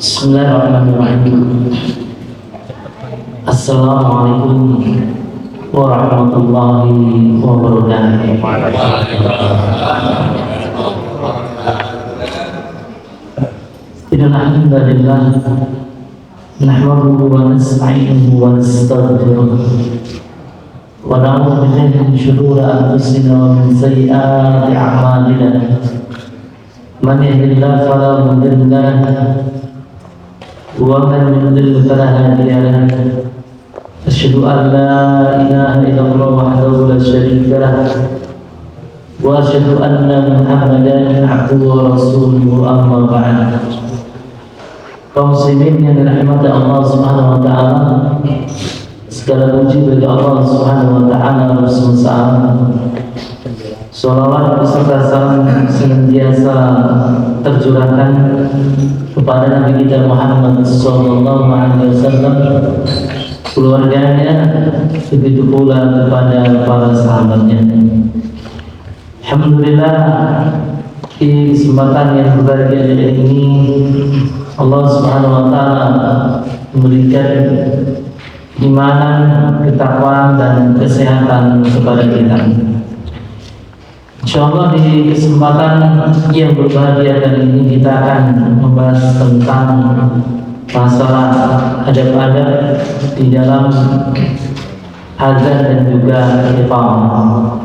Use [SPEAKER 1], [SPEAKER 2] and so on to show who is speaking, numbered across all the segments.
[SPEAKER 1] Bismillahirrahmanirrahim. Assalamualaikum warahmatullahi wabarakatuh. Alhamdulillah, nahmaduhu wa nasta'inuhu wa nastaghfiruh wa na'udzu billahi min shururi anfusina wa min sayyiati a'malina. Man yahdihillahu fala mudilla lahu wa man yudlil fala hadiya lahu. Asyhadu an la ilaha illallah wahdahu la syarika lahu wa asyhadu anna Muhammadan abduhu wa rasuluhu, amma ba'd. Kaum muslimin yang dirahmati Allah Subhanahu wa taala, segala puji bagi Allah Subhanahu wa taala bersemesta alam. Shalawat beserta salam senantiasa tercurahkan kepada Nabi kita Muhammad sallallahu alaihi wasallam, keluarganya, begitu pula kepada para sahabatnya. Alhamdulillah, di kesempatan yang berbahagia ini Allah Subhanahu wa taala memberikan iman, ketakwaan dan kesehatan kepada kita. Insyaallah di kesempatan yang berbahagia kali ini kita akan membahas tentang masalah adab-adab di dalam azan dan juga iqamah.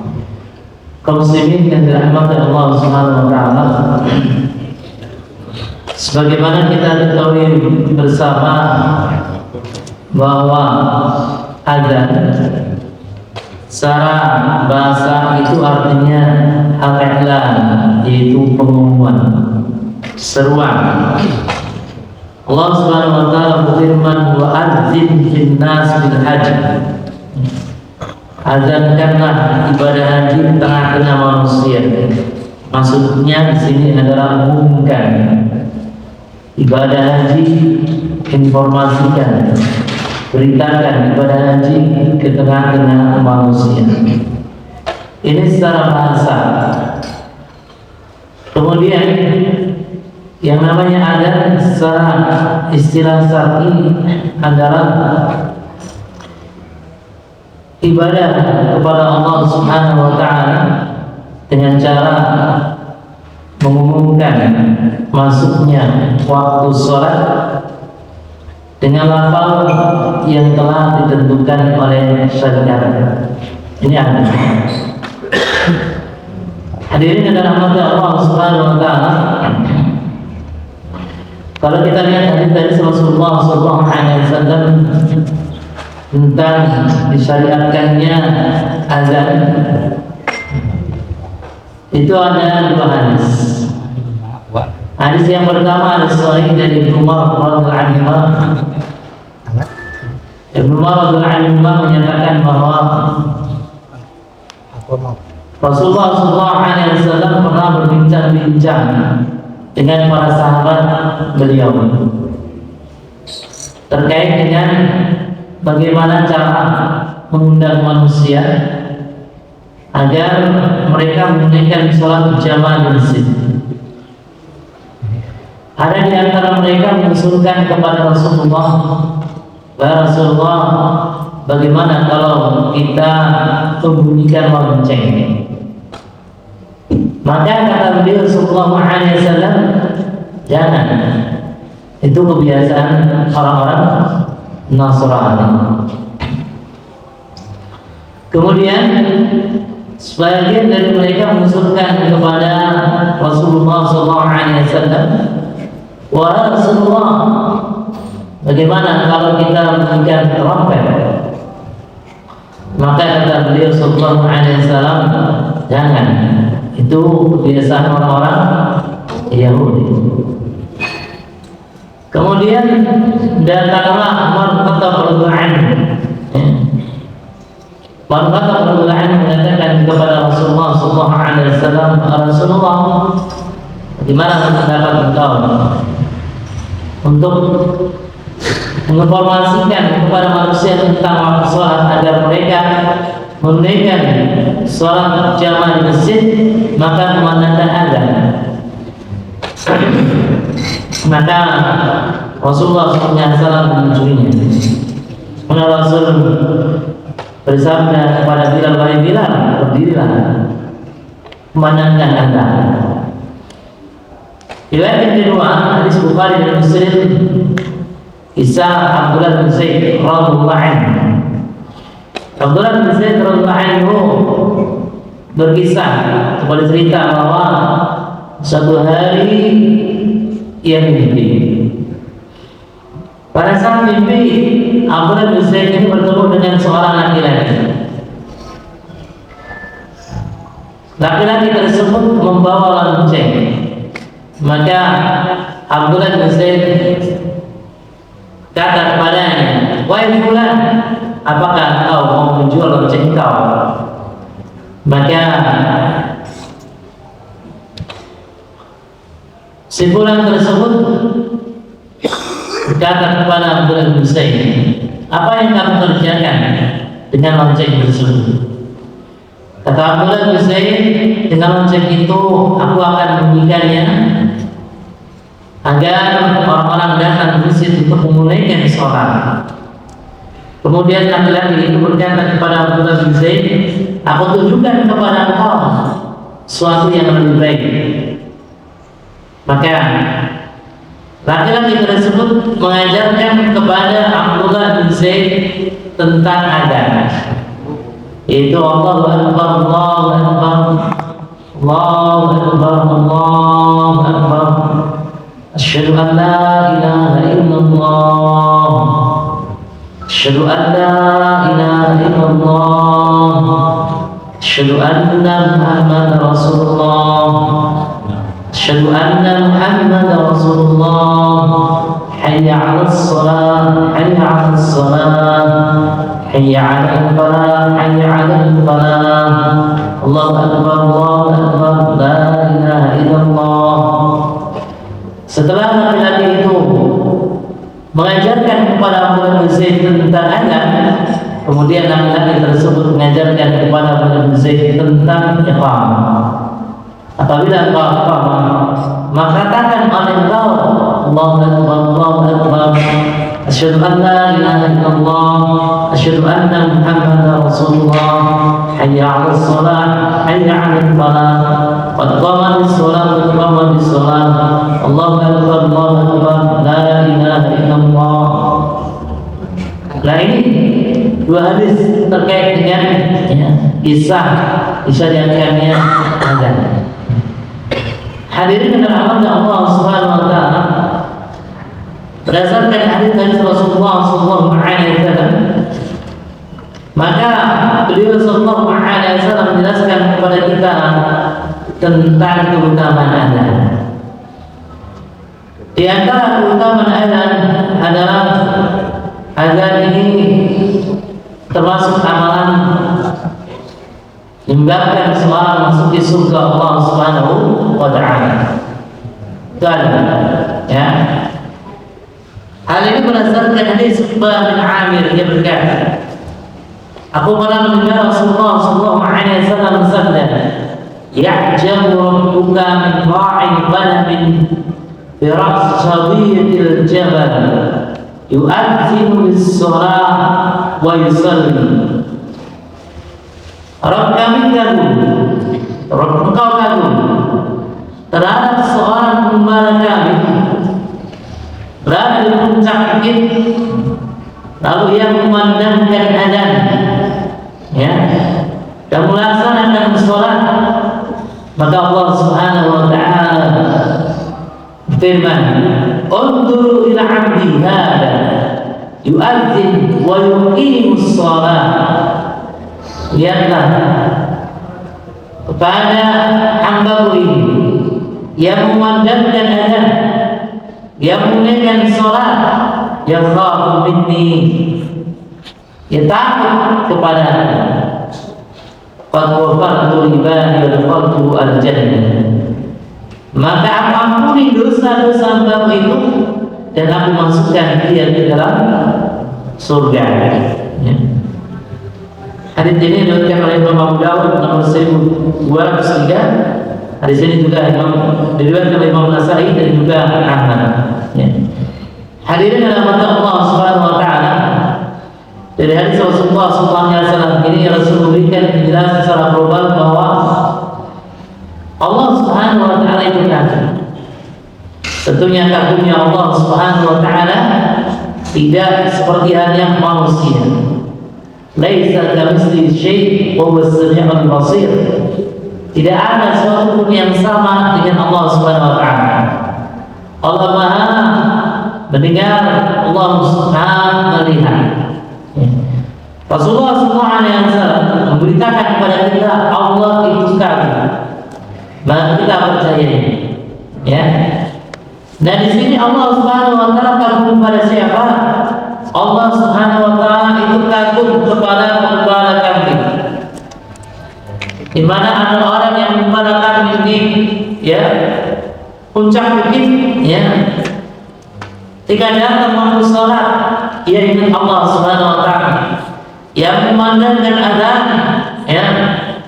[SPEAKER 1] Kaum muslimin yang dirahmati Allah Subhanahu wa taala, sebagaimana kita ketahui bersama bahwa azan secara bahasa itu artinya al-i'lan, yaitu pengumuman, seruan. Allah Subhanahu wa taala berfirman, wa adzin fin nas bil hajj. Azankanlah ibadah haji di tengah-tengah manusia. Maksudnya di sini adalah mengumumkan ibadah haji, informasikan, beritakan ibadah haji ke tengah-tengah manusia. Ini secara bahasa. Kemudian yang namanya azan secara istilah syar'i adalah ibadah kepada Allah Subhanahu wa taala dengan cara mengumumkan masuknya waktu sholat dengan lafal yang telah ditentukan oleh syariat. Ini ada. Hadirin adalah rahmat Allah Subhanahu wa taala. Kalau kita lihat hadis dari Rasulullah sallallahu alaihi wasallam tentang disyariatkannya azan, itu ada dua hadis. Hadis yang pertama hadis sahih dari Ibnu Umar radhiyallahu anhu. Ibnu Umar radhiyallahu anhu menyatakan bahwa Rasulullah sallallahu alaihi wasallam pernah berbincang-bincang dengan para sahabat beliau terkait dengan bagaimana cara mengundang manusia agar mereka menunaikan sholat berjamaah di masjid. Ada di antara mereka mengusulkan kepada Rasulullah, "Ya Rasulullah, bagaimana kalau kita membunyikan lonceng?" Maka kata beliau sallallahu alaihi wasallam, "Jangan. Itu kebiasaan orang-orang Nasrani." Kemudian sebagian dari mereka mengusulkan kepada Rasulullah SAW, "Wahai Rasulullah, bagaimana kalau kita memberikan trompet?" Maka kata beliau SAW, "Jangan. Itu kebiasaan orang-orang Yahudi." Kemudian datanglah Umar bin Khattab radhiyallahu anhu. Umar bin Khattab radhiyallahu anhu mengatakan kepada Rasulullah sallallahu alaihi wasallam, "Rasulullah, bagaimana pendapat engkau untuk menginformasikan kepada manusia tentang waktu sholat agar mereka menunaikan sholat jamaah di masjid, maka memandangkan azan?" Maka Rasulullah SAW mencurinya. Maka Rasul bersabda kepada Bilal, wahai Bilal, berdirilah, memandangkan anda. Riwayat yang kedua, hadis Bukhari dan Muslim, kisah Abdullah bin Zaid radhiyallahu anhu. Abdullah bin Zaid radhiyallahu anhu berkisah atau bercerita bahwa suatu hari ia mimpi. Pada saat mimpi, Abdullah bin Zaid itu bertemu dengan seorang laki-laki. Laki-laki tersebut membawa lonceng. Maka Abdullah bin Zaid kata kepadanya, wahai fulan, apakah kau mau menjual lonceng kau? Maka si fulan tersebut berkata kepada Abdullah bin Zaid, apa yang kamu kerjakan dengan lonceng tersebut? Kata Abdullah bin Zaid, dengan lonceng itu aku akan memberikannya agar orang-orang datang ke masjid untuk menunaikan sholat. Kemudian laki-laki itu berkata kepada Abdullah bin Zaid, aku tunjukkan kepada engkau sesuatu yang lebih baik. Maka laki-laki tersebut mengajarkan kepada Abdullah bin Zaid tentang agama, yaitu Allahu Akbar, Allahu Akbar, Allahu Akbar, Allahu Akbar, asyhadu an la ilaha illallah, asyhadu an la ilaha illallah, asyhadu anna Muhammadar Rasulullah, asyhadu anna Muhammadar Rasulullah, hayya 'alas shalah, hayya 'alas shalah, hayya 'alal falah, hayya 'alal falah, Allahu akbar, Allahu akbar, la ilaha illallah. Setelah laki-laki itu mengajarkan kepada Abdullah bin Zaid tentang agama, kemudian laki-laki tersebut mengajarkan kepada Abdullah bin Zaid tentang iqamah. Apabila engkau iqamah, maka katakan oleh engkau, Allahu akbar, Allahu akbar, asyhadu an la ilaha illallah, asyhadu anna Muhammadar Rasulullah, hayya 'alas shalah, hayya 'alal falah, qad qamatis shalah, qad qamatis shalah, Allahu akbar, Allahu akbar, la ilaha illallah. Nah, ini dua hadis terkait dengan kisah yang kami ada. Hadirin dan hadirat Allah Subhanahu wa taala, berdasarkan hadis Rasulullah sallallahu alaihi wasallam, maka beliau sallallahu alaihi wasallam menjelaskan kepada kita tentang keutamaan azan. Di antara keutamaan azan adalah azan ini termasuk amalan menyebabkan seorang masuk di surga Allah Subhanahu wa taala. Dan ya, hal ini berdasarkan hadis Uqbah bin Amir, dia berkata, aku pernah mendengar Rasulullah sallallahu alaihi wasallam bersabda, ya'jabu rabbuka min ra'in ghanam bi ra's shadiqil jabal yu'adhdhinu bis-shalah wa yusalli. Rabb kami kagum, Rabb engkau kagum terhadap seorang gembala kami berada di puncak bukit, lalu ia memandangkan azan, ya, dan melaksanakan sholat, maka Allah Subhanahu wa taala firman, "Unduru ila 'abdi hada yu'adzin wa yuqimus shalah." Lihatlah kepada hamba-Mu ini yang memandangkan azan, yang menunaikan sholat, yang khafu minni, yang takut kepada qad ghafartu libani wa dakhaltu al-jannah, maka aku ampuni dosa-dosa hamba-Mu itu dan aku masukkan dia ke dalam surga. Ya. Hadis ini diriwayatkan oleh Imam Abu Dawud nomor 1203. Hadis ini juga diriwayatkan oleh Imam Nasai dan juga Ahmad. Ya. Hadirin dalam mata Allah Subhanahu wa taala, dari hadis Rasulullah SAW ini Rasul memberikan penjelasan secara global bahwa Allah Subhanahu wa taala itu kagum. Tentunya kagumnya Allah Subhanahu wa taala tidak seperti halnya manusia. Laisa kamitslihi syai' wa huwas sami'ul basir. Tidak ada sesuatu pun yang sama dengan Allah Subhanahu wa taala. Allah Maha mendengar, Allah Maha melihat. Rasulullah SAW memberitakan kepada kita Allah itu kagum. Maka kita percaya. Ya. Nah di sini Allah Subhanahu wa taala kagum kepada siapa? Allah Subhanahu wa taala itu kagum kepada pembala kambing. Di mana ada orang yang membala kambing ini, ya, puncak bukit, ya. Ketika datang waktu salat, ia ingat Allah Subhanahu wa taala. Yang memandangkan azan, ya,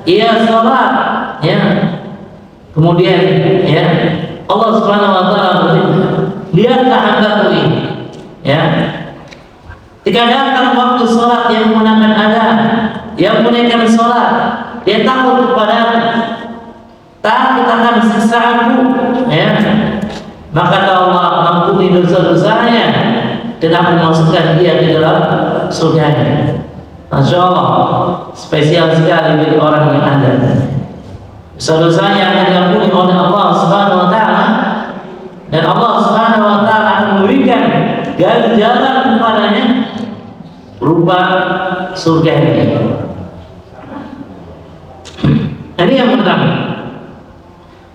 [SPEAKER 1] ia salat, ya. Kemudian, ya, Allah Subhanahu wa taala berfirman, lihatlah hambaku ini, ya. Ketika datang waktu salat, yang menunaikan azan, yang menunaikan salat, dia takut kepada takut akan siksaanku, ya. Maka Allah ampuni dosa-dosanya dan aku masukkan dia ke dalam surga. Masya Allah, spesial sekali bagi orang yang ada. Dosa-dosanya akan diampuni oleh Allah Subhanahu wa taala dan Allah Subhanahu wa taala akan memberikan ganjaran kepadanya berupa surga ini. Ini yang pertama.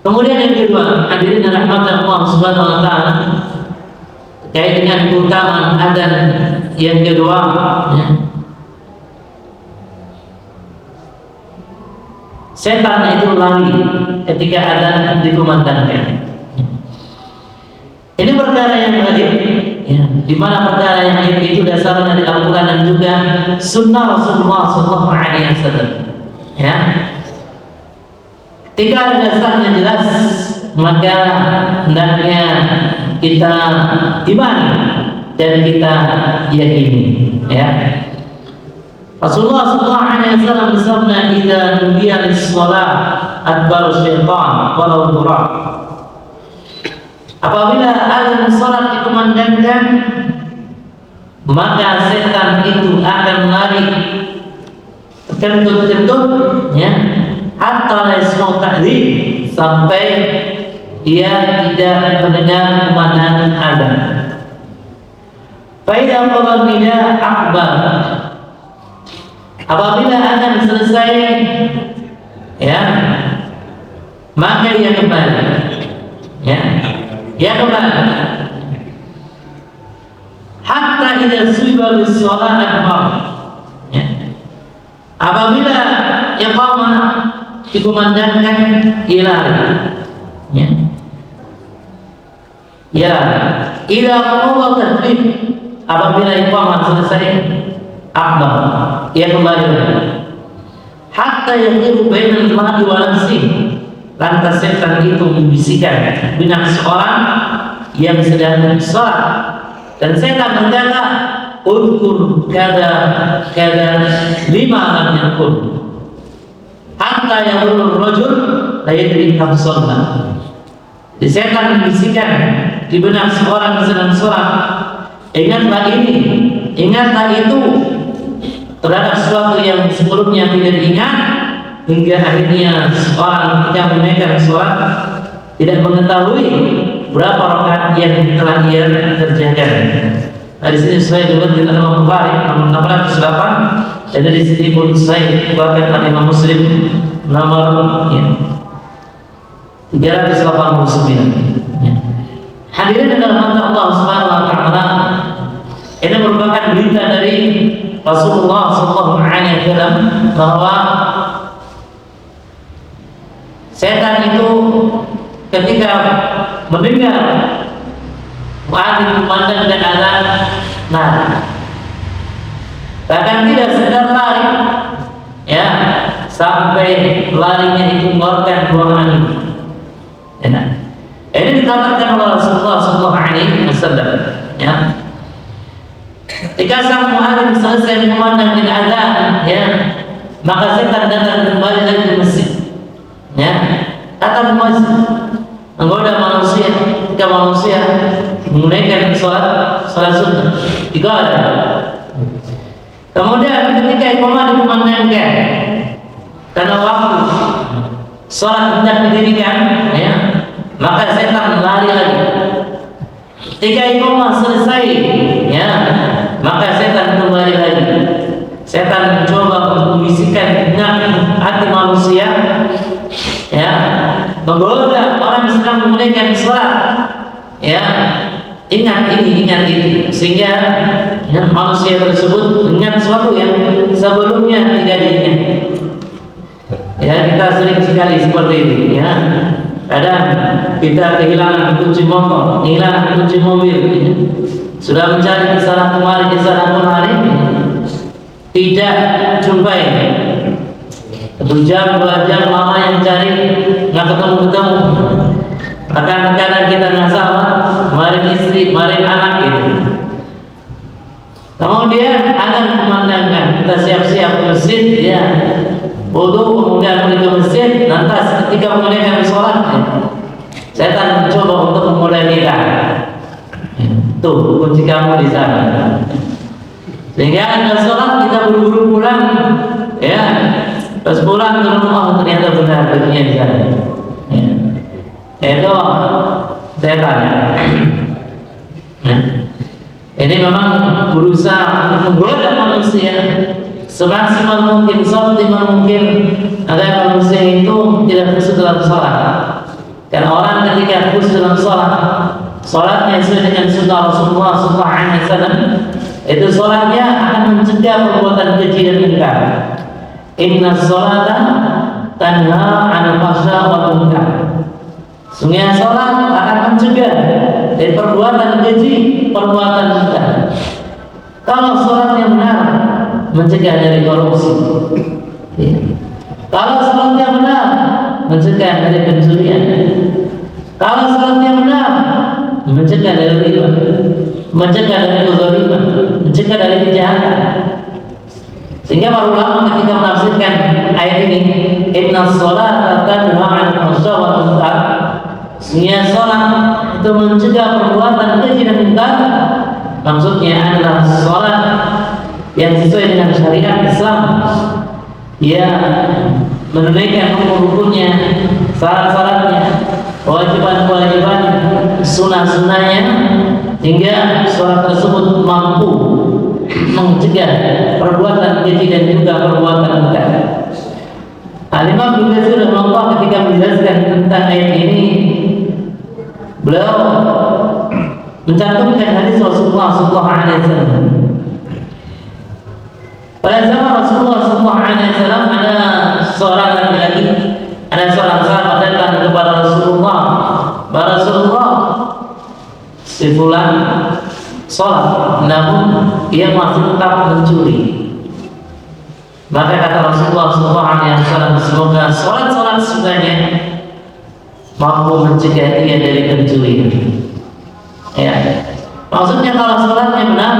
[SPEAKER 1] Kemudian yang kedua, hadirin rahmatan Allah Subhanahu wa taala, terkait dengan keutamaan adzan yang kedua, ya. Setan itu lari ketika adzan dikumandangkan. Ini perkara yang gaib, ya, di mana perkara yang gaib itu dasarnya dari Al-Quran dan juga Sunnah Rasulullah SAW. Ya, ketika ada dasarnya jelas, maka hendaknya kita imani dan kita yakini. Ya. Rasulullah SAW bersabda, "Idza nudiya lis-shalah adbar syaitan walau durab." Apabila azan salat dikumandangkan, maka setan itu akan lari terkentut-kentut, ya, hatta la yasma'u ta'dzim, sampai dia tidak mendengar kumandang azan. Fa idza qada nida akbar. Apabila azan selesai, ya, maka dia kembali, ya, dia kembali. Hatta idza suiba bis-shalah akbar. Ya. Apabila iqamah dikumandangkan, ia lari. Ya. Ya, idza qada tasbih, apabila iqamah selesai, akbar, ia kembali. Hatta yaqiru bainal mar'i wa nafsihi, lantas setan itu membisikkan benak seorang yang sedang sholat, dan setan berkata, udkur kada lima lam yakun, hatta yaqulu rajul la yadri kam shalla. Di setan membisikkan di benak seorang yang sedang sholat, ingatlah ini, ingatlah itu, terhadap sesuatu yang sebelumnya tidak diingat, hingga akhirnya seorang ketika menunaikan sholat tidak mengetahui berapa rakaat yang telah ia kerjakan. Nah, di sini saya juga di dalam Bukhari nomor 608, dan di sini pun saya buatkan Imam Muslim nomor, ya, 389. Ya. Hadirin dalam mata Allah Subhanahu wa taala, ini merupakan berita dari Rasulullah SAW bahwa setan itu ketika mendengar muadzin kumandangkan azan, lari. Bahkan tidak sekedar lari, ya, sampai larinya itu mengeluarkan buang angin. Ya, ini dikatakan oleh Rasulullah SAW. Ya. Ketika sang muadzin selesai mengumandangkan azan, ya, maka setan datang kembali lagi ke masjid. Ya, datang ke masjid, menggoda manusia. Ketika manusia menunaikan sholat sunnah, digoda. Kemudian ketika iqamah dikumandangkan, karena waktu sholat hendak didirikan, ya, maka setan lari lagi. Ketika iqamah selesai, ya, maka setan kembali lagi. Setan mencoba untuk membisikkan hati manusia, ya, menggoda orang yang sedang menunaikan sholat, ya, ingat ini, ingat itu, sehingga ya, manusia tersebut ingat sesuatu yang sebelumnya tidak diingat. Ya, kita sering sekali seperti itu, ya. Kadang kita kehilangan kunci motor, kehilangan kunci mobil, ya. Sudah mencari di sana kemari, tidak jumpai. 1 jam, 2 jam lama yang cari, nggak ketemu. Kadang-kadang kita nggak salah, kemarin istri, kemarin anak gitu. Kemudian akan kumandangkan, kita siap-siap ke masjid, ya, wudu, kemudian pergi ke masjid. Lantas ketika menunaikan sholat, setan mencoba untuk memulai kita. Tuh kunci kamu di sana. Sehingga ada sholat kita buru-buru pulang, ya. Pas pulang ke rumah ternyata benar bajunya di sana. Ya. Itu setan. Ya. Ini memang berusaha menggoda manusia semaksimal mungkin, seoptimal mungkin agar manusia itu tidak khusyuk dalam sholat. Karena orang ketika khusyuk dalam sholat, sholatnya sesuai dengan sunnah Rasulullah SAW, itu sholatnya akan mencegah perbuatan keji dan munkar. Inna sholata tanha 'anil fahsya'i wal munkar. Sungguh sholat akan mencegah dari perbuatan keji, perbuatan munkar. Kalau sholatnya benar, mencegah dari korupsi. Kalau sholatnya benar, mencegah dari pencurian. Kalau sholatnya benar, mencegah dari riba, mencegah dari kezaliman, mencegah dari kejahatan. Sehingga para ulama ketika menafsirkan ayat ini, inna sholata tanha 'anil fahsya'i wal munkar, sehingga sholat itu mencegah perbuatan keji dan munkar, maksudnya adalah sholat yang sesuai dengan syariat Islam, ya, menunaikan rukun-rukunnya, syarat-syaratnya, kewajiban-kewajibannya, sunnah-sunnahnya, hingga sholat tersebut mampu mencegah perbuatan keji dan juga perbuatan munkar. Al-Imam Ibnu Katsir rahimahullah ketika menjelaskan tentang ayat ini, beliau mencantumkan hadis Rasulullah SAW. Pada zaman Rasulullah SAW ada seorang laki-laki, ada seorang sahabat datang kepada Rasulullah. Rasulullah, si fulan sholat, namun ia masih tetap mencuri. Maka kata Rasulullah SAW, semoga sholat sudahnya mampu mencegah dia dari pencuri. Ya, maksudnya kalau sholatnya benar,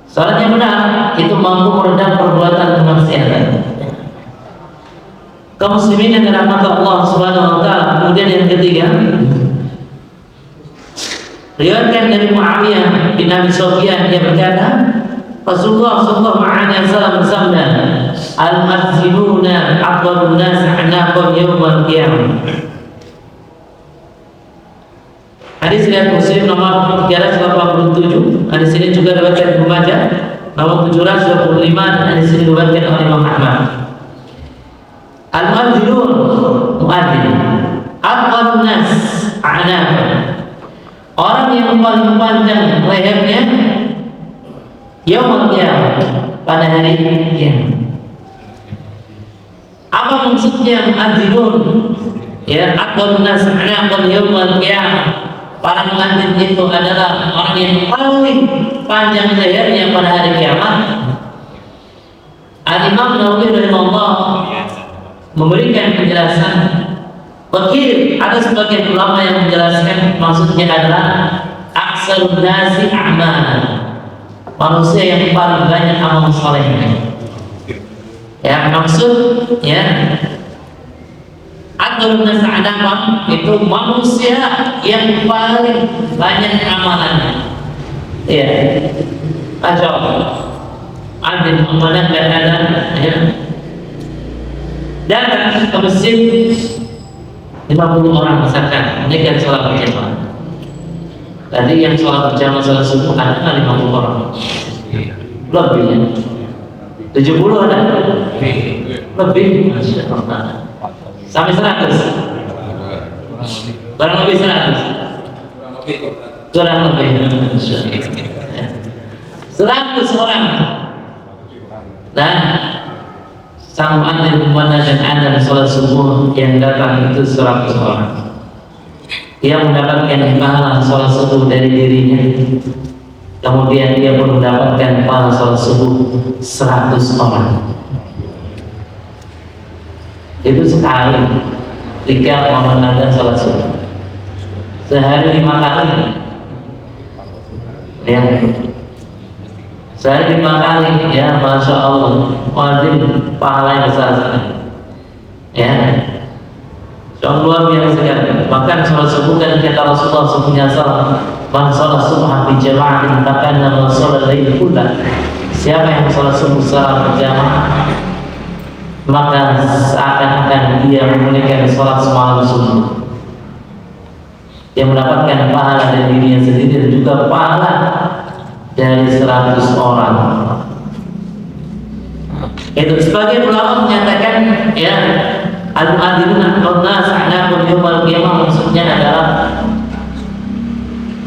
[SPEAKER 1] sholatnya benar, itu mampu meredam perbuatan kemaksiatan. Kaum muslimin yang dirahmati Allah Subhanahu wa taala. Kemudian yang ketiga, riwayatkan dari Muawiyah bin Abi Sufyan, dia berkata, Rasulullah sallallahu alaihi wasallam bersabda, al-mu'adhdhinuna aqwalun nas 'anaqan yaumil qiyamah. Hadis riwayat Muslim nomor 387. Hadis ini juga diriwayatkan Ibnu Majah nomor 725, dan hadis ini diriwayatkan oleh Imam Ahmad. Al-mu'adhdhinun, mu'adhdhin, aqwalun nas 'anaqan, orang yang paling panjang lehernya yaumul qiyamah, pada hari kiamat. Apa maksudnya mu'adhdhinun? Ya, aqwalun nas 'anaqan yaumul qiyamah. Para mu'adhdhin itu adalah orang yang paling panjang lehernya pada hari kiamat. Al-Imam Nawawi rahimahullah memberikan penjelasan. Wakil ada sebagian ulama yang menjelaskan maksudnya adalah aksarun nasi a'malan, manusia yang paling banyak amal salehnya. Ya, maksud ya aktsarun nasi a'malan itu manusia yang paling banyak amalannya. Ya, Masya Allah. Adil amanah dan ada ya. Datang ke masjid 50 orang misalkan, ini kan sholat berjamaah. Tadi yang sholat berjamaah sholat subuh ada 50 orang. Lebih ya? 70 ada? Lebih. Sampai 100? Barang lebih 100? Kurang lebih 100 orang. Nah, sang muadzin memandangkan adzan sholat subuh yang datang itu 100 orang. Dia mendapatkan pahala sholat subuh dari dirinya, kemudian dia pun mendapatkan pahala sholat subuh 100 orang. Itu sekali jika orang adzan sholat subuh. Sehari 5 kali. Ya. Sehari 5 kali, ya Masya Allah, muadzin pahala yang besar sekali. Ya, soal luar biasa sekali. Bahkan sholat subuh kan kata Rasulullah SAW, man sholat subuh fi jama'atin bahkan nama sholat lain pula. Siapa yang sholat subuh secara berjamaah, maka seakan-akan dia menunaikan sholat semalam subuh. Dia mendapatkan pahala dari dirinya sendiri dan juga pahala dari 100 orang. Itu sebagai ulama menyatakan ya al-mu'adzin an-nas anaqul yawmal qiyamah, maksudnya adalah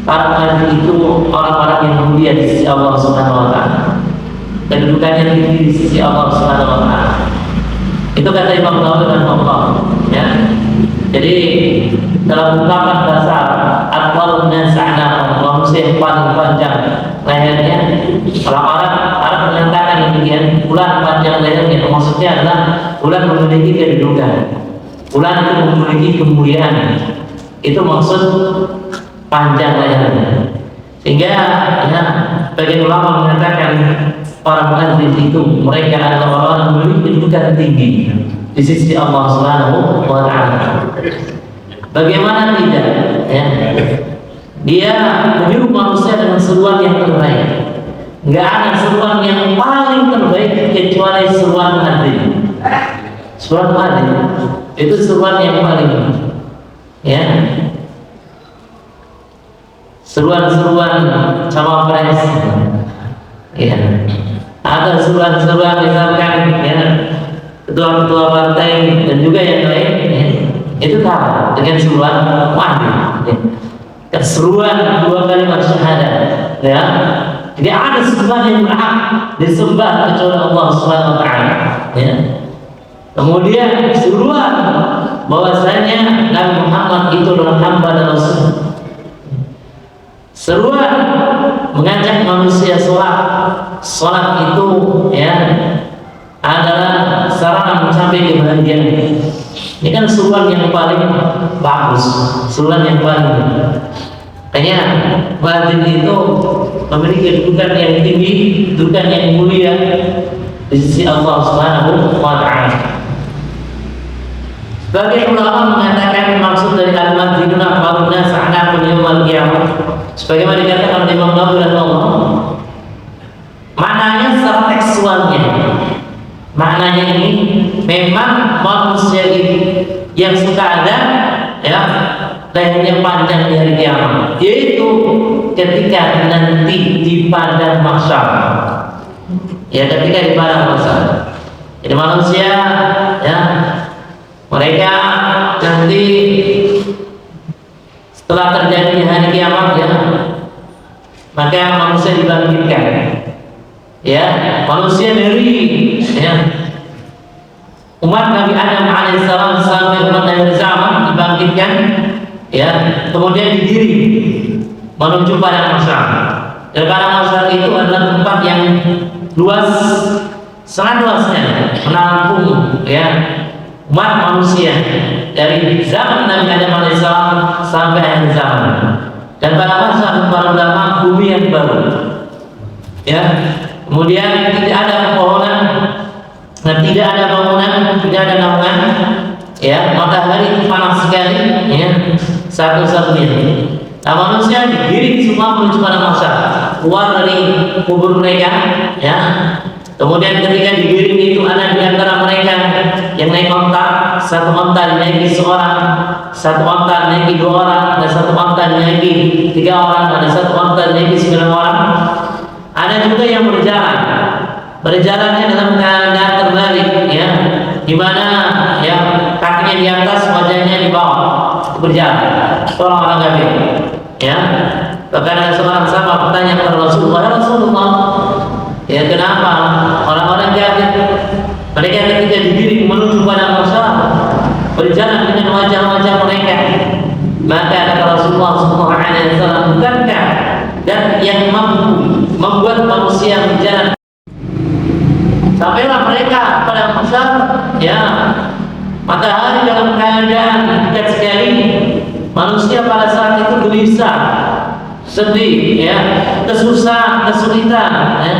[SPEAKER 1] para muadzin itu orang-orang yang mulia di sisi Allah Subhanahu wa taala. Kedudukannya tinggi di sisi Allah Subhanahu wa taala. Itu kata Imam Nawawi rahimahullah ya. Jadi dalam ungkapan bahasa atwalun nas anaqul, manusia yang paling panjang lehernya, orang-orang Arab menyatakan demikian, bulan panjang lehernya, maksudnya adalah bulan memiliki kedudukan, bulan itu memiliki kemuliaan, itu maksud panjang lehernya. Sehingga ya, bagi ulama menyatakan para muadzin itu mereka adalah orang yang memiliki kedudukan tinggi di sisi Allah Subhanahu wa taala. Bagaimana tidak ya? Dia menyuruh manusia dengan seruan yang terbaik. Enggak ada seruan yang paling terbaik kecuali seruan muadzin. Seruan muadzin itu seruan yang paling ya. Seruan-seruan cawapres ya. Ada seruan-seruan misalkan ya ketua-ketua partai dan juga yang lain ya. Itu kalah dengan seruan muadzin ya. Keseruan 2 kalimat syahadat ya. Jadi ada seruan yang berhak disembah kecuali Allah Subhanahu wa taala ya. Kemudian seruan bahwasanya Nabi Muhammad itu adalah hamba dan rasul. Seruan mengajak manusia sholat itu ya adalah sarana mencapai kebahagiaan. Ini kan seruan yang paling bagus, seruan yang paling. Kayaknya muadzin itu memiliki kedudukan yang tinggi, kedudukan yang mulia di sisi Allah Subhanahu wa taala. Sebagai ulama mengatakan maksud dari al-muadzin aqwalun nas anaqul yawmal qiyamah. Sebagaimana dikatakan oleh Imam Nawawi rahimahullah, maknanya secara tekstualnya, maknanya ini memang manusia ini yang suka ada ya lehernya panjang di hari kiamat, yaitu ketika nanti di padang mahsyar ya, ketika di padang mahsyar. Jadi manusia ya mereka nanti setelah terjadi hari kiamat ya, maka manusia dibangkitkan ya, manusia dari ya umat Nabi Adam alaihissalam sampai umat akhir zaman dibangkitkan ya, kemudian didiri menuju padang mahsyar. Dan padang mahsyar itu adalah tempat yang luas, sangat luasnya menampung ya umat manusia dari zaman Nabi Adam alaihissalam sampai akhir zaman. Dan pada masa para ulama bumi yang baru, ya. Kemudian tidak ada pepohonan, dan tidak ada bangunan, tidak ada naungan, ya. Matahari panas sekali, ya. Satu-satunya. Nah, manusia digiring semua menuju pada masa keluar dari kubur mereka, ya. Kemudian ketika digiring itu ada di antara mereka yang naik onta, satu onta dinaiki seorang, satu onta dinaiki dua orang, ada satu onta dinaiki tiga orang, ada satu onta dinaiki 9 orang. Ada juga yang berjalannya dalam keadaan terbalik, ya, di mana ya kakinya di atas, wajahnya di bawah, berjalan. Orang-orang kafir, ya. Bahkan ada seorang sahabat bertanya kepada Rasulullah, ya Rasulullah, ya kenapa orang-orang kafir mereka ketika digiring menuju pada masyarakat berjalan dengan wajah-wajah mereka? Maka kata Rasulullah SAW, bukankah dan yang mampu membuat manusia berjalan sampailah mereka pada masyarakat, ya, matahari dalam keadaan dekat sekali, manusia pada saat itu gelisah, sedih, ya, kesulitan, ya.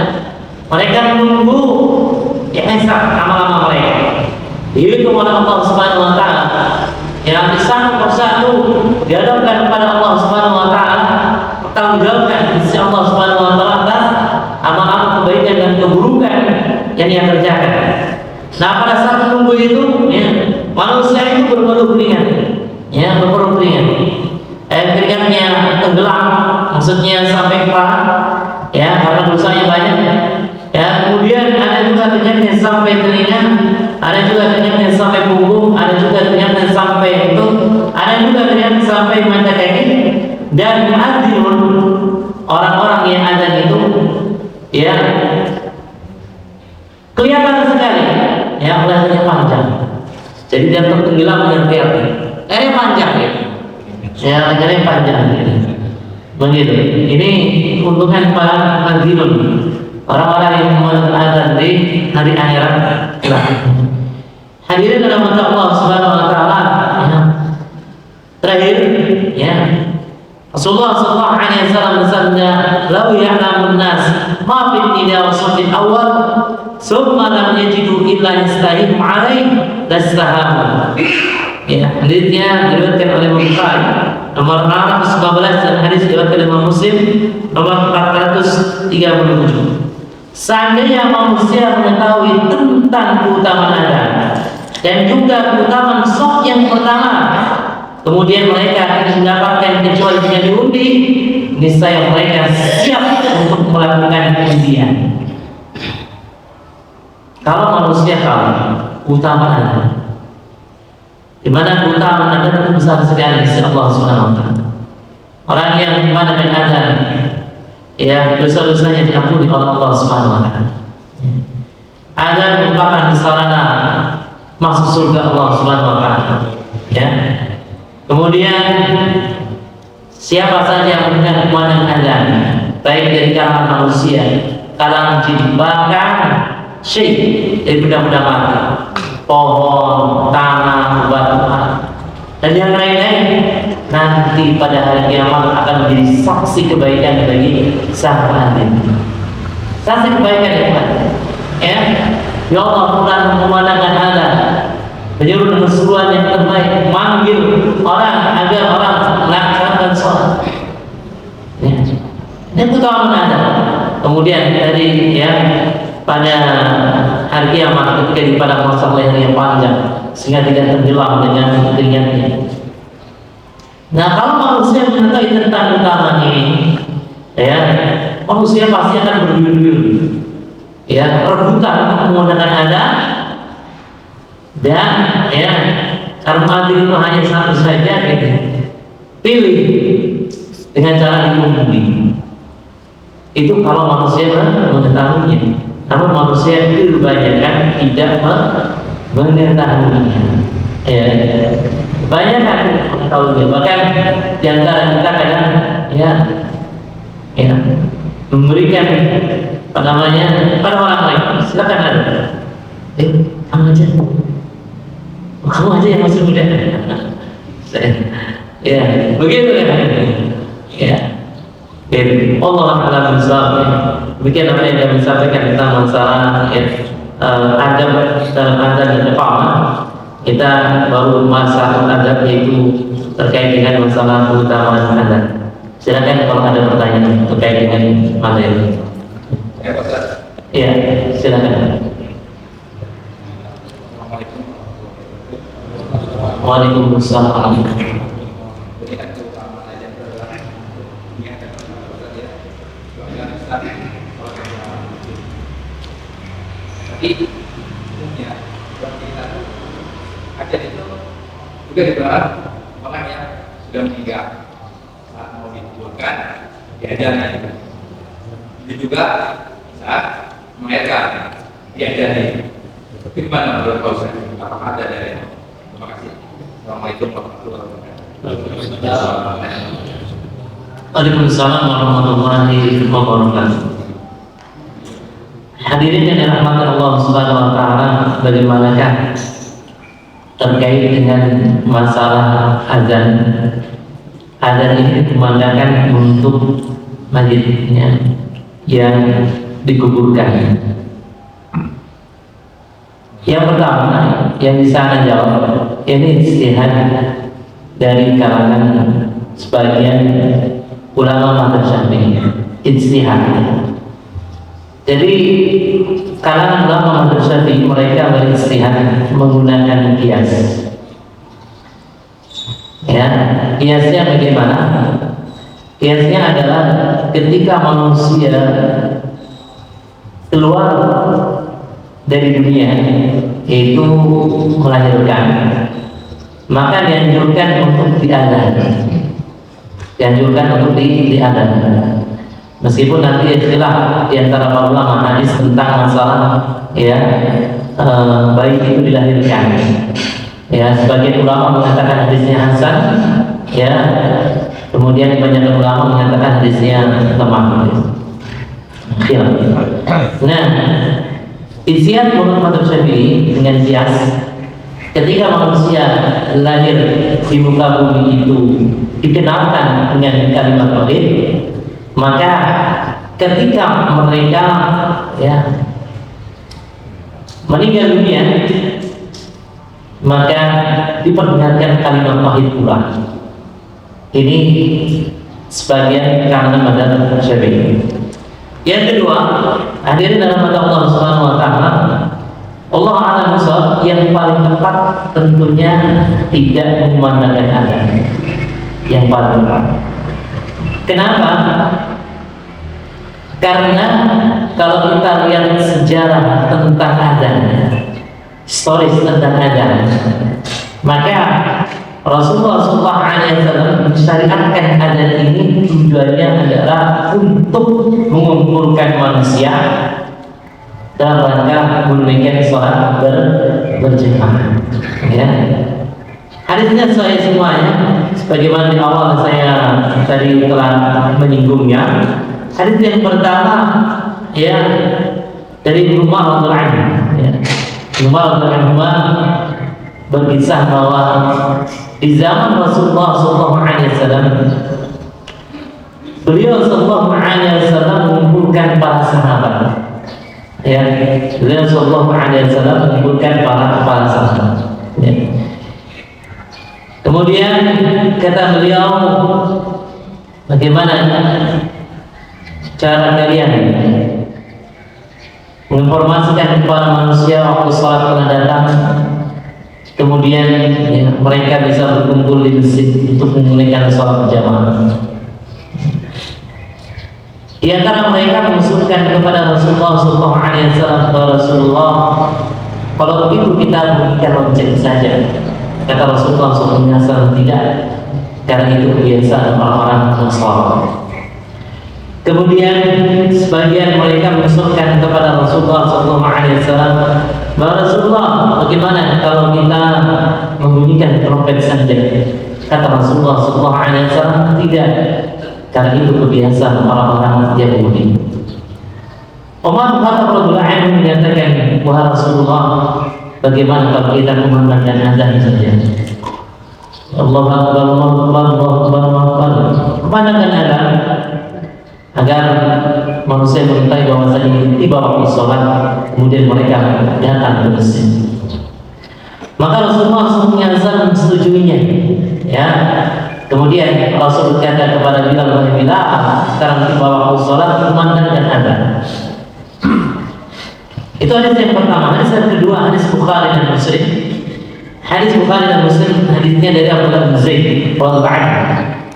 [SPEAKER 1] Mereka menunggu hisab amal-amal mereka. Dihitung oleh Allah Subhanahu wa taala. Yang satu persatu dihadapkan kepada Allah Subhanahu wa taala, pertanggungjawabkan di sisi Allah Subhanahu wa taala atas amal-amal kebaikan dan keburukan yang dia kerjakan. Nah, pada saat menunggu itu, ya, manusia itu berpeluh keringat, ya, berpeluh keringat. Keringatnya tenggelam, maksudnya sampai kepala, ya, karena dosanya banyak. Ya, kemudian ada juga keringatnya sampai telinga, ada juga keringatnya sampai punggung, ada juga keringatnya sampai itu, ada juga keringatnya sampai mata kaki. Dan muadzin, orang-orang yang ada itu, ya, kelihatan sekali, ya, lehernya panjang. Jadi dia tenggelam dengan kelihatan. Lehernya panjang, ya, lehernya panjang. Begitu. Ini keuntungan para muadzin, orang-orang yang ada di hari akhirat. Hadirin dalam mata Allah Subhanahu wa taala, ya. Terakhir, ya, Rasulullah sallallahu alaihi wasallam bersabda, "Lau ya'lamun nas ma fi nida wa safil awal, summa lam yajidu illa yastahim alaihi lastahamu." Ya, hadisnya diriwayatkan oleh Imam Bukhari nomor 611 dan hadis diriwayatkan oleh Imam Muslim nomor 437. Seandainya manusia mengetahui tentang keutamaan Adam dan juga keutamaan sok yang pertama, kemudian mereka akan mendapatkan kecuali dengan diundi, niscaya mereka siap untuk melakukan undian. Kalau manusia tahu keutamaan Adam, di mana keutamaan Adam itu besar sekali di sisi Allah Subhanahu wa taala. Orang yang beriman dengan Adam, ya, dosa-dosanya diampuni oleh Allah Subhanahu wa taala. Adam merupakan sarana masuk surga Allah Subhanahu wa taala. Ya. Kemudian siapa saja yang mendengar kemana Adam, baik dari kalangan manusia, kalangan jin, bahkan syekh dari benda-benda mati, pohon, tanah, batu, dan yang lain-lain, nanti pada hari kiamat akan menjadi saksi kebaikan bagi sahabat ini. Saksi kebaikan ya, ya. Ya Allah telah memandangkan Adam, menyuruh dengan seruan yang terbaik, manggil orang agar orang melaksanakan sholat. Ya. Ini keutamaan Adam. Kemudian dari, ya, pada hari kiamat ketika di padang mahsyar leher yang panjang sehingga tidak tenggelam dengan keringatnya. Nah, kalau manusia mengetahui tentang keutamaan ini, ya, manusia pasti akan berduyun-duyun, ya, rebutan untuk menggunakan Adam. Dan, ya, karena adil itu hanya satu saja, gitu. Pilih dengan cara diundi. Itu kalau manusia mengetahuinya. Namun manusia itu kebanyakan tidak mengetahuinya. Ya, banyak kan mengetahuinya. Bahkan di antara kita kadang, ya, memberikan apa namanya pada orang lain. Silakan ada. Kamu aja yang masih muda. Ya, begitu ya. Ya. Jadi Allah Taala bersabda. Demikian apa yang kami sampaikan tentang masalah adab dalam azan dan iqamah. Kita baru masalah adab yaitu terkait dengan masalah keutamaan azan. Silakan kalau ada pertanyaan terkait dengan materi. Ya, silakan. Waalaikumsalam.
[SPEAKER 2] Tapi umumnya kita ajar itu juga dibahas orang yang sudah meninggal saat mau dikuburkan diajari. Itu juga saat melahirkan diajari. Itu gimana menurut Pak Ustaz? Apakah ada dari? Terima kasih. Assalamualaikum warahmatullahi wabarakatuh.
[SPEAKER 1] Waalaikumsalam warahmatullahi wabarakatuh. Hadirin yang dirahmati Allah Subhanahu wa taala, bagaimanakah terkait dengan masalah azan? Azan ini dikumandangkan untuk mayitnya yang dikuburkan. Yang pertama yang bisa Anda jawab, ini ijtihad dari kalangan sebagian ulama mazhab Syafi'i. Ijtihad. Jadi kalangan ulama mazhab Syafi'i mereka berijtihad menggunakan qiyas. Ya, qiyasnya bagaimana? Qiyasnya adalah ketika manusia keluar dari dunia, yaitu melahirkan, maka dianjurkan untuk diadzan. Dianjurkan untuk diadzan. Meskipun nanti istilah di antara para ulama hadis tentang masalah bayi itu dilahirkan. Ya, sebagian ulama mengatakan hadisnya hasan, ya. Kemudian banyak ulama mengatakan hadisnya lemah. Ya. Nah, ijtihad menurut mazhab Syafi'i dengan qiyas, ketika manusia lahir di muka bumi itu dikenalkan dengan kalimat tauhid, maka ketika mereka meninggal dunia, maka diperdengarkan kalimat tauhid pula. Ini sebagian kalangan mazhab Syafi'i. Yang kedua, hadirin dalam mata Allah Subhanahu wa taala, Allah A'lam bishawab, yang paling tepat tentunya tidak memandangkan azan. Yang paling tepat. Kenapa? Karena kalau kita lihat sejarah tentang azan, historis tentang azan, maka Rasulullah SAW mensyariatkan azan ini tujuannya adalah untuk mengumpulkan manusia dalam rangka menunaikan sholat berjamaah. Ya. Hadisnya saya semuanya, sebagaimana di awal saya tadi telah menyinggungnya. Hadis yang pertama, ya, dari Umar radhiyallahu anhu. Ya. Umar radhiyallahu anhu berkisah bahwa di zaman Rasulullah SAW, beliau SAW mengumpulkan para sahabat. Ya, beliau SAW mengumpulkan para sahabat. Ya. Kemudian kata beliau, bagaimana cara kalian menginformasikan kepada manusia waktu sholat telah datang, kemudian mereka bisa berkumpul di masjid untuk menunaikan sholat berjamaah. Di antara mereka mengusulkan kepada Rasulullah SAW, Rasulullah, kalau begitu kita berikan lonceng saja. Kata Rasulullah SAW, tidak, karena itu kebiasaan orang-orang Nasrani. Kemudian sebagian mereka mengusulkan kepada Rasulullah SAW, bahwa Rasulullah, bagaimana kalau kita membunyikan trompet saja? Kata Rasulullah SAW, tidak, karena itu kebiasaan orang-orang Yahudi. Umar bin Khattab radhiyallahu anhu menyatakan, wahai Rasulullah, bagaimana kalau kita memandangkan azan saja? Allahu Akbar, Allahu Akbar, Allahu Akbar. Memandangkan azan manusia mengetahui bahwasanya tiba waktu sholat, kemudian mereka datang ke masjid. Maka Rasulullah SAW mensetujuinya. Ya. Kemudian Rasul berkata kepada Bilal, wahai Bilal, sekarang tiba waktu sholat, kumandangkan adzan. Itu hadis yang pertama. Hadis yang kedua, hadis Bukhari dan Muslim. Hadis Bukhari dan Muslim, hadisnya dari Abdullah bin Zaid radhiyallahu anhu.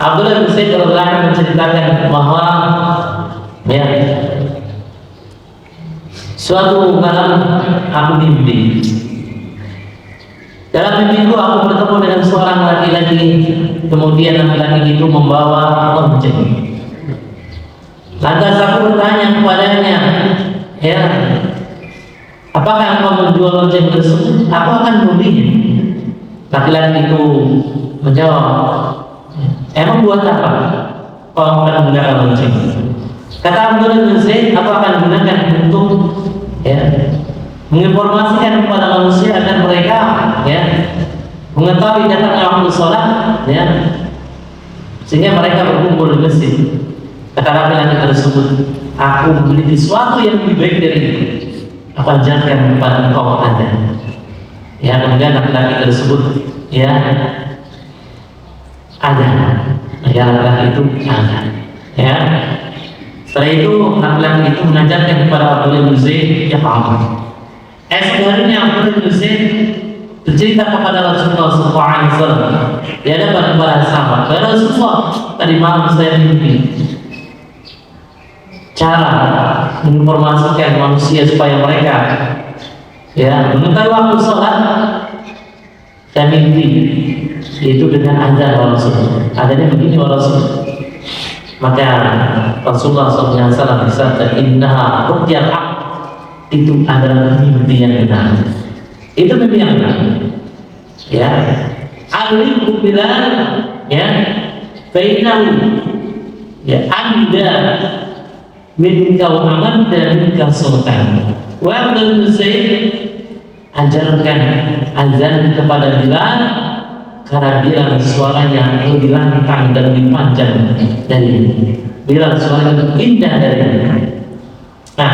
[SPEAKER 1] Abdullah bin Zaid radhiyallahu anhu menceritakan bahwa ya, suatu malam aku mimpi. Dalam mimpiku aku bertemu dengan seorang laki-laki, kemudian laki-laki itu membawa lonceng. Lantas aku bertanya kepadanya, ya, apakah engkau menjual lonceng tersebut? Aku akan membelinya. Laki-laki itu menjawab, emang buat apa? Kau akan menggunakan lonceng? Kata Abdullah bin Zaid, aku akan gunakan untuk ya, menginformasikan kepada manusia agar mereka ya, mengetahui datangnya waktu sholat ya, sehingga mereka berkumpul di masjid. Kata laki-laki tersebut, aku memiliki sesuatu yang lebih baik dari itu. Aku ajarkan kepada engkau adzan. Ya, kemudian laki-laki tersebut ya adzan. Ya, laki-laki itu adzan. Ya. Setelah itu laki-laki itu mengajarkan kepada Abdullah bin Zaid, ya paham. Esok harinya Abdullah bin Zaid bercerita kepada Rasulullah SAW. Dia dapat kepada sahabat, "Ya Rasulullah, tadi malam saya mimpi cara menginformasikan manusia supaya mereka ya mengetahui waktu sholat. Saya mimpi itu dengan adzan Rasul. Adzannya begini Rasul." Maka Rasulullah SAW bersabda, "Innaha ruqyal haq." Itu adalah mimpi yang benar. Itu mimpi yang benar. Ya, alimku Bilal, ya, fainahu, ya, anda minka Muhammad dan minka Sultan. Wa Abdul Zaid, ajarkan azan kepada Bilal karena Bilal suaranya lebih lantang dan lebih panjang dari ini. Bilal suaranya lebih indah dari ini. Nah,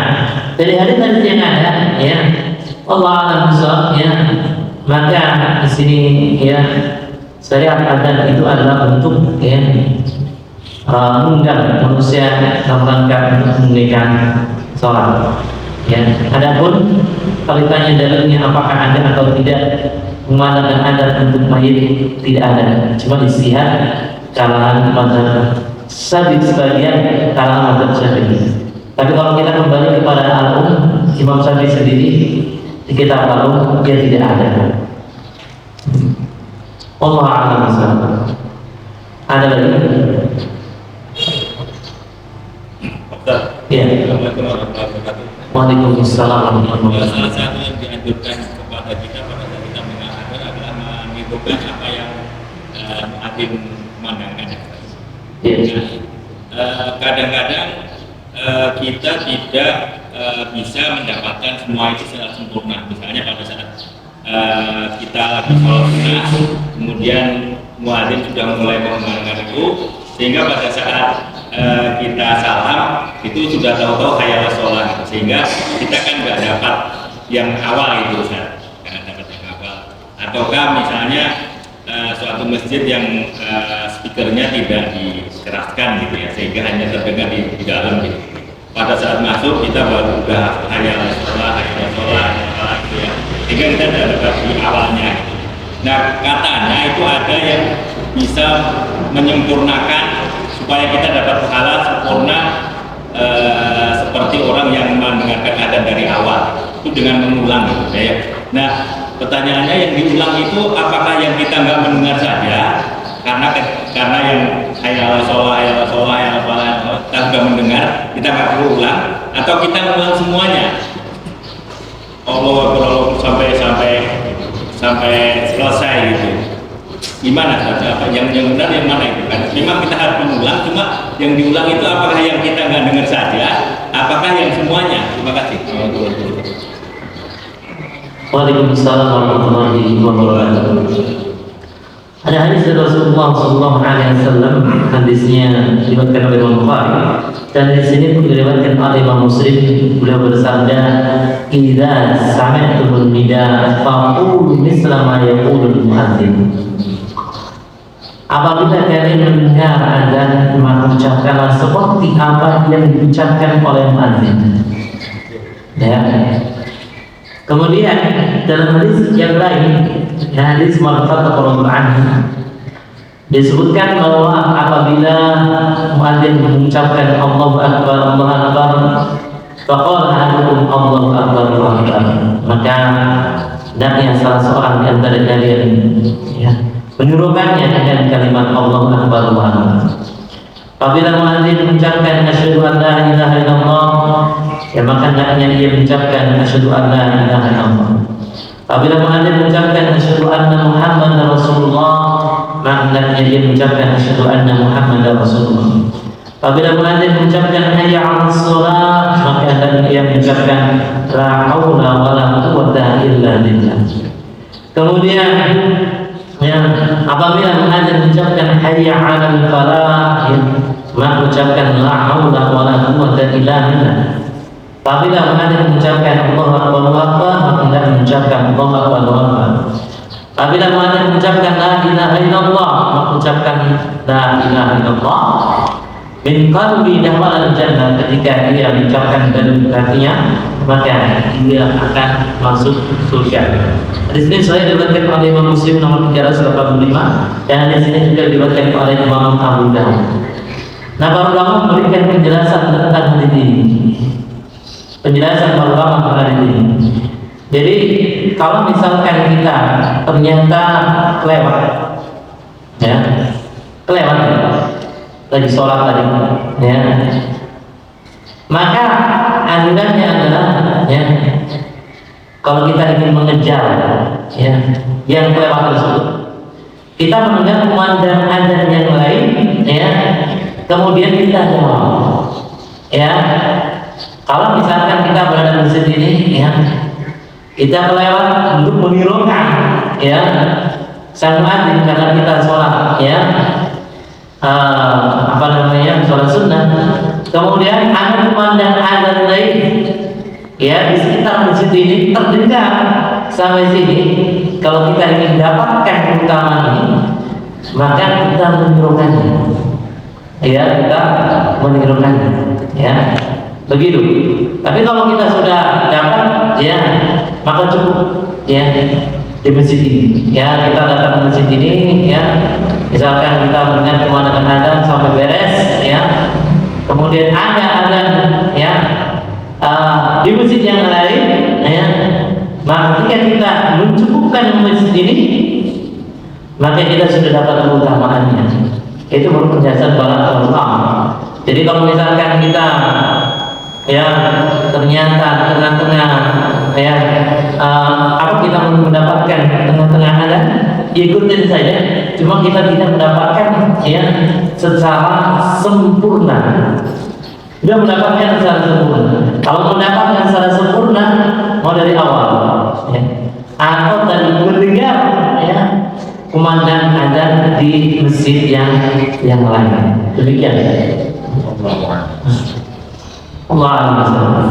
[SPEAKER 1] dari hadis yang ada, ya, Allah alam bisawab, ya, maka di sini, ya, syariat adzan itu adalah bentuk, ya, mengundang manusia dalam rangka untuk menunaikan sholat. Ya, adapun kalau ditanya dalilnya apakah ada atau tidak memandangkan adat untuk mayit, tidak ada. Cuma istihad kalangan mazhab Syafi'i, sebagian kalangan mazhab Syafi'i. Tapi kalau kita kembali kepada Imam Syafi'i sendiri di kitab Al-Um, dia tidak ada. Allah a'lam bishawab. Ada lagi? Ya. Waalaikumsalam warahmatullahi wabarakatuh.
[SPEAKER 3] Salah satu yang dianjurkan kepada kita pada saat kita mengajar adalah mengikuti apa yang Adin memandangkan. Kadang-kadang kita tidak bisa mendapatkan semua itu secara sempurna. Misalnya pada saat kita lagi sholat sunnah, kemudian muadzin sudah mulai mengumandangkan itu, sehingga pada saat kita salam itu sudah tahu-tahu hayal sholat, sehingga kita kan nggak dapat yang awal itu, nggak dapat yang awal. Ataukah misalnya suatu masjid yang speakernya tidak dikeraskan gitu ya, sehingga hanya terdengar di dalam gitu. Pada saat masuk kita baru udah hayal sholat gitu ya, sehingga kita tidak dapat di awalnya. Nah, katanya itu ada yang bisa menyempurnakan supaya kita dapat pahala sempurna seperti orang yang mendengarkan adzan dari awal, itu dengan mengulang gitu ya. Nah, pertanyaannya yang diulang itu apakah yang kita nggak mendengar saja karena yang hayal sholat kita sudah mendengar, kita nggak perlu ulang, atau kita mengulang semuanya Allah sampai selesai gitu. Gimana saja yang benar yang mana itu kan? Memang kita harus mengulang, cuma yang diulang itu apakah yang kita nggak dengar saja, apakah yang semuanya? Terima kasih.
[SPEAKER 1] Waalaikumsalam warahmatullahi wabarakatuh. Ada hadis dari Rasulullah SAW, hadisnya diriwayatkan oleh Imam Bukhari, dan di sini pun diriwayatkan oleh Imam Muslim. Beliau bersabda, "Idza sami'tumul nida faqulu misla ma yaqulul muadzin." Apabila kalian mendengar azan, maka ucapkanlah seperti apa yang diucapkan oleh muadzin. Ya. Kemudian dalam hadis yang lain, hadis Marfat radhiyallahu anhu, disebutkan bahwa apabila muadzin mengucapkan Allahu Akbar, Allahu Akbar, faqala ahadukum Allahu Akbar, Allahu Akbar, maka hendaknya salah seorang di antara kalian ya, menyuruhkannya dengan kalimat Allahu Akbar, Allahu Akbar. Apabila muadzin mengucapkan asyhadu an la ilaha illallah, ya maka hendaknya dia mengucapkan asyhadu an la ilaha illallah. Apabila muadzin mengucapkan asyhadu anna Muhammadar Rasulullah, maka hendaknya dia mengucapkan asyhadu anna Muhammadar Rasulullah. Apabila muadzin mengucapkan hayya 'alas shalah, maka hendaknya dia mengucapkan la haula wala quwwata illa billah. Kemudian ya, apabila muadzin mengucapkan hayya 'alal falah, ya, maka ucapkan la haula wala quwwata illa billah. Apabila muadzin mengucapkan Allahu Akbar, Allahu Akbar, maka hendaknya mengucapkan Allahu Akbar, Allahu Akbar. Apabila muadzin mengucapkan la ilaha illallah, maka ucapkan la ilaha illallah. Min qalbi dahwal jannah, ketika dia mengucapkan dari hatinya, maka dia akan masuk surga. Di sini saya diriwayatkan oleh Imam Muslim nomor 385, dan di sini juga diriwayatkan oleh Imam Abu Dawud. Nah, para ulama memberikan penjelasan tentang hadis ini. Penjelasan para ulama tentang hadis ini. Jadi kalau misalkan kita ternyata kelewat, ya, kelewat lagi sholat tadi, ya, maka anjurannya adalah, ya, kalau kita ingin mengejar, ya, yang kelewat tersebut, kita mendengar kumandang azan yang lain, ya, kemudian kita jawab, ya. Kalau misalkan kita berada di sini, ya, kita kelewat untuk menirukan, ya, sang muadzin karena kita sholat, ya, sholat sunnah. Kemudian ada kumandang azan lain, ya, di sekitar masjid ini terdengar sampai sini. Kalau kita ingin mendapatkan keutamaan ini, maka kita menirukannya, ya, kita menirukannya, ya, begitu. Tapi kalau kita sudah dapat, ya, maka cukup, ya, di masjid ini, ya, kita datang ke masjid ini, ya, misalkan kita mendengar kumandang azan sampai beres, ya, kemudian ada azan, ya, di masjid yang lain, ya, maka ketika kita mencukupkan masjid ini, maka kita sudah dapat keutamaannya. Itu baru penjelasan para ulama. Jadi kalau misalkan kita, ya, ternyata tengah-tengah, ya, kita mendapatkan tengah-tengah azan, ikutin saja. Cuma kita tidak mendapatkan, ya, secara sempurna. Tidak mendapatkan secara sempurna. Kalau mendapatkan secara sempurna, mau dari awal, ya, atau tadi mendengar, ya, kumandang azan di masjid yang lain. Demikian. Allah Akbar.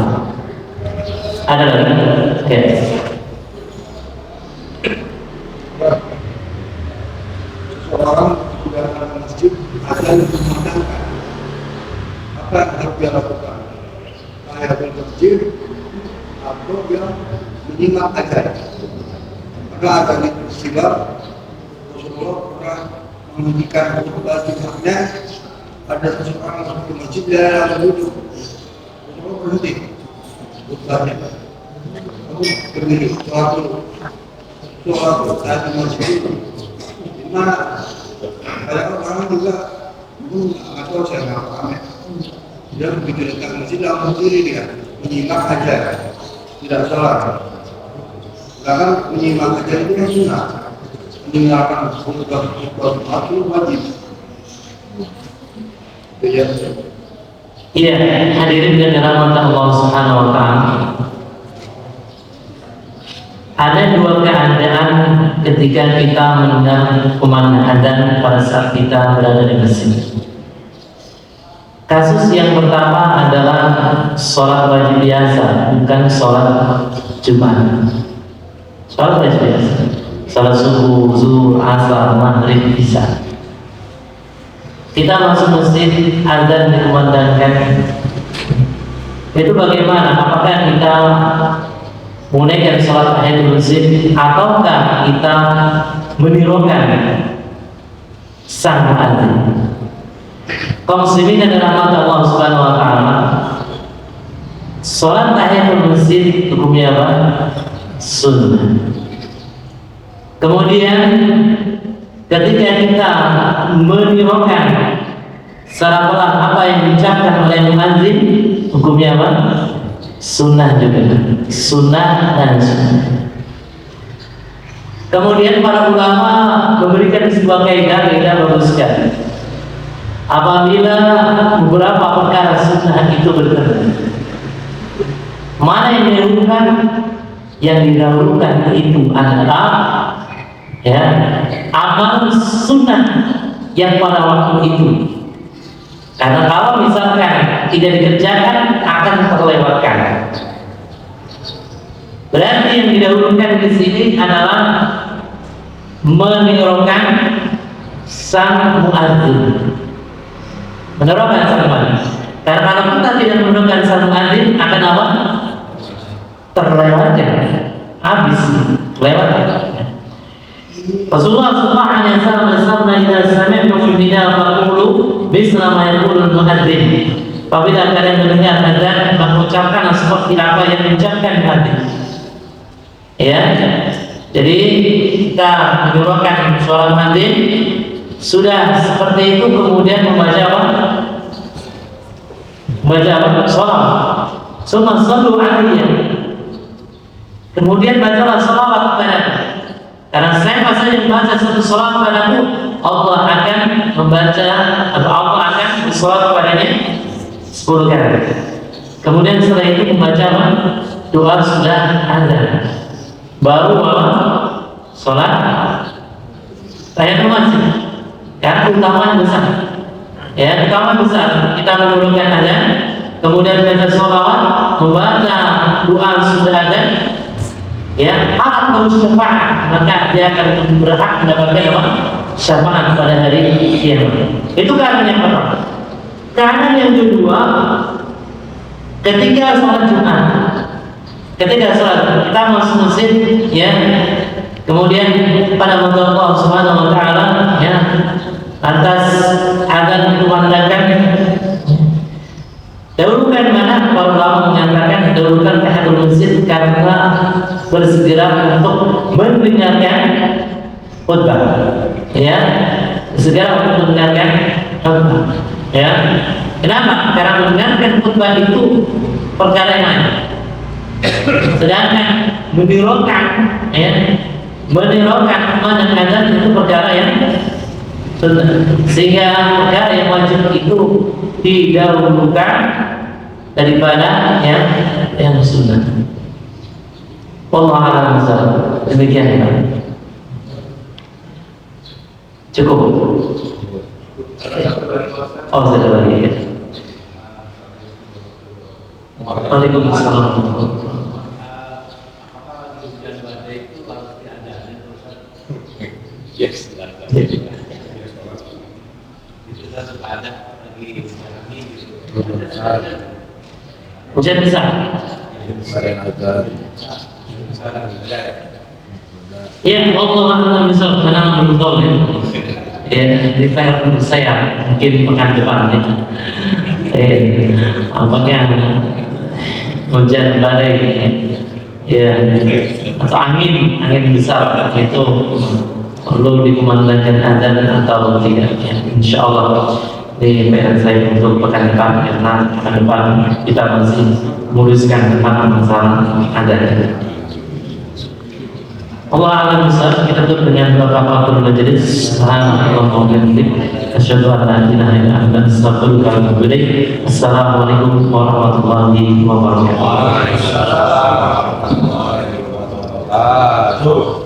[SPEAKER 1] Ada lagi? Oke.
[SPEAKER 4] Seseorang sudah ke masjid azan dikumandangkan, apa yang harus dia lakukan? Saya ke masjid atau dia menyimak azan? Karena azan itu silam, Rasulullah pernah menghentikan khutbah Jumatnya, ada seseorang masuk ke masjid dan duduk. Rasulullah berhenti khutbahnya. Kamu berdiri, sholat dulu. Sholat saat di masjid. Dimana ada orang juga atau saya nggak paham, ya, dia begitu dekat masjid langsung berdiri, dia menyimak aja, tidak sholat. Bahkan menyimak aja itu yang sunnah, mendengarkan khutbah itu wajib.
[SPEAKER 1] Iya, hadirin dan rahmat Allah Subhanahu wa taala. Ada dua keadaan ketika kita mendengar kumandang adzan pada saat kita berada di masjid. Kasus yang pertama adalah sholat wajib biasa, bukan sholat Jumat. Sholat wajib biasa, sholat subuh, zuhur, asar, maghrib, isya. Kita masuk masjid, adzan dikumandangkan. Itu bagaimana? Apakah kita menunaikan sholat tahiyatul masjid ataukah kita menirukan sang muadzin? Kaum muslimin dan rahmat Allah Subhanahu wa taala, sholat tahiyatul masjid hukumnya apa? Sunnah. Kemudian ketika kita menirukan secara pelan apa yang diucapkan oleh muadzin, hukumnya apa? Sunnah juga. Sunnah dan sunnah. Kemudian para ulama memberikan sebuah kaidah bagus sekali. Apabila beberapa perkara sunnah itu bertentangan, mana yang didahulukan? Yang didahulukan itu adalah amal sunnah yang pada waktu itu. Karena kalau misalkan tidak dikerjakan akan terlewatkan. Berarti yang didahulukan di sini adalah menirukan sang muadzin. Menirukan sang muadzin. Karena kalau kita tidak menirukan sang muadzin akan apa? Terlewatkan. Habis lewat. Rasulullah sallallahu alaihi wasallam bersabda, "Idza sami'tum bina faqulu misla ma yaqulu al-muadzin." Apabila kalian mendengar adzan, maka ucapkanlah seperti apa yang diucapkan muadzin. Ya. Jadi kita menirukan suara muadzin, sudah seperti itu kemudian membaca apa? Membaca apa? Salat. Summa sallu alaihi. Kemudian bacalah salawat kepada. Karena siapa saja yang membaca satu salat padaku, Allah akan membaca atau Allah akan bersalat kepadanya 10 kali. Kemudian setelah itu membaca doa sudah ada. Baru salat tahiyatul masjid. Karena keutamaan besar. Ya, keutamaan besar. Kita mendulukan adzan, kemudian baca salawat, membaca doa sudah ada. Ya, hak atau syafaat, maka dia akan berhak mendapatkan apa? Syafaat pada hari kiamat. Itu keadaan yang pertama. Keadaan yang kedua, ketika sholat Jumat, ketika sholat kita masuk masjid, ya, kemudian pada waktu Allah Subhanahu wa taala, ya, atas adzan dikumandangkan, dahulukan mana? Para ulama menyatakan dahulukan tahiyatul masjid karena bersegera untuk mendengarkan khutbah. Ya, segera untuk mendengarkan khutbah. Ya, kenapa? Karena mendengarkan khutbah itu perkara yang lain. Sedangkan menirukan, menirukan mana adzan itu perkara yang sunnah. Sehingga perkara yang wajib itu didahulukan daripada yang sunnah. Wallahu a'lam bishawab. Demikian ya. Cukup. Oh, sudah lagi. Waalaikumsalam.
[SPEAKER 3] Yes.
[SPEAKER 1] Hujan besar. Ya, Allah a'lam bishawab. Karena betul ya, di fair untuk saya mungkin pekan depan ya. Apakah hujan badai ya atau angin besar itu perlu dikumandangkan adzan atau tidak ya. Insyaallah ini PR saya untuk pekan depan karena pekan depan kita masih memuluskan tentang masalah adzan. Allah a'lam bishawab. Kita tutup dengan beberapa majelis. Subhanallah wa bihamdihi, asyhadu an la ilaha illa anta, astaghfiruka wa atubu ilaik. Assalamualaikum warahmatullahi wabarakatuh.
[SPEAKER 5] Satu.